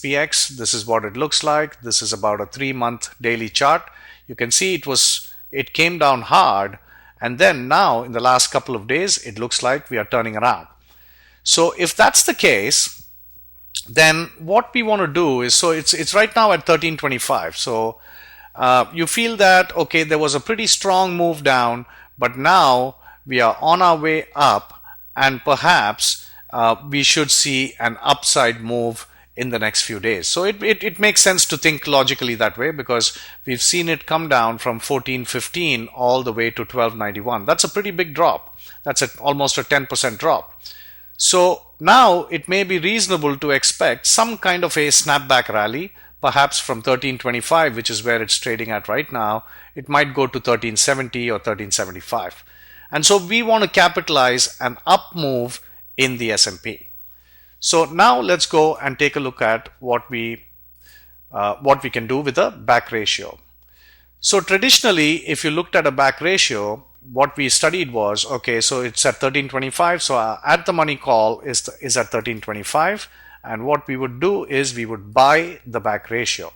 SPX. This is what it looks like. This is about a 3-month daily chart. You can see it came down hard, and then now in the last couple of days it looks like we are turning around. So if that's the case, then what we want to do is, so it's right now at 1325. So you feel that, okay, there was a pretty strong move down, but now we are on our way up, and perhaps we should see an upside move in the next few days. So it makes sense to think logically that way, because we've seen it come down from 1415 all the way to 1291. That's a pretty big drop. That's almost a 10% drop. So now it may be reasonable to expect some kind of a snapback rally, perhaps from 1325, which is where it's trading at right now. It might go to 1370 or 1375. And so we want to capitalize an up move in the S&P. So now let's go and take a look at what we can do with a back ratio. So traditionally, if you looked at a back ratio, what we studied was, okay, so it's at 1325, so our at the money call is at 1325, and what we would do is we would buy the back ratio.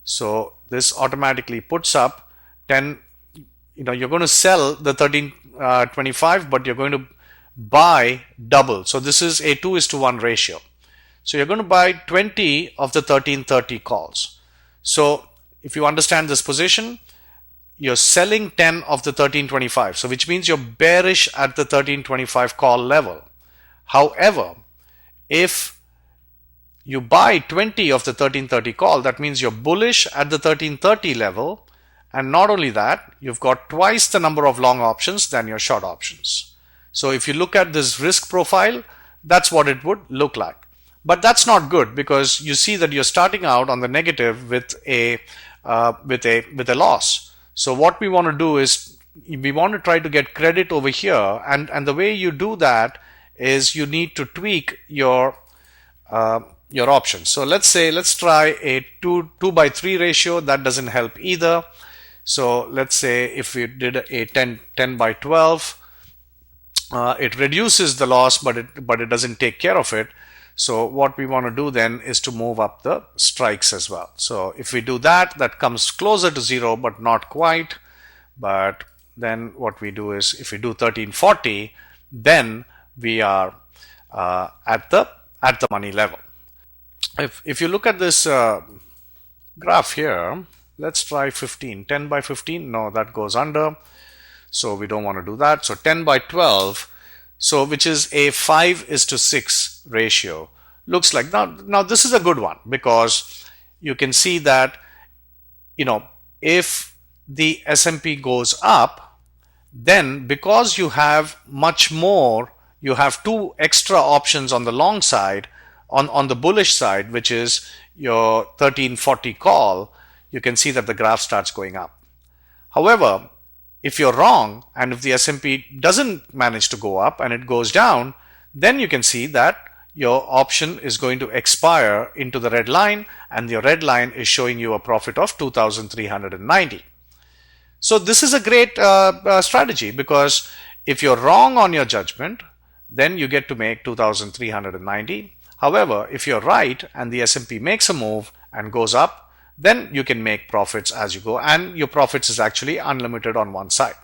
So this automatically puts up 10, you're going to sell the 1325, but you're going to buy double. So this is a 2:1 ratio. So you're going to buy 20 of the 1330 calls. So if you understand this position, you're selling 10 of the 1325, so which means you're bearish at the 1325 call level. However, if you buy 20 of the 1330 call, that means you're bullish at the 1330 level, and not only that, you've got twice the number of long options than your short options. So if you look at this risk profile, that's what it would look like. But that's not good, because you see that you're starting out on the negative with a loss. So what we want to do is we want to try to get credit over here, and the way you do that is you need to tweak your options. So let's try a 2:3 ratio. That doesn't help either. So let's say if we did a 10:12, it reduces the loss, but it doesn't take care of it. So what we want to do then is to move up the strikes as well. So if we do that, that comes closer to 0, but not quite. But then what we do is, if we do 1340, then we are at the money level. If you look at this graph here, let's try 15. 10/15, no, that goes under. So we don't want to do that. So 10/12, so which is a 5:6 ratio. Looks like, now this is a good one, because you can see that, if the S&P goes up, then because you have much more, you have 2 extra options on the long side, on the bullish side, which is your 1340 call, you can see that the graph starts going up. However, if you're wrong, and if the S&P doesn't manage to go up and it goes down, then you can see that your option is going to expire into the red line, and your red line is showing you a profit of 2,390. So this is a great strategy, because if you're wrong on your judgment, then you get to make 2,390. However, if you're right and the S&P makes a move and goes up, then you can make profits as you go, and your profits is actually unlimited on one side.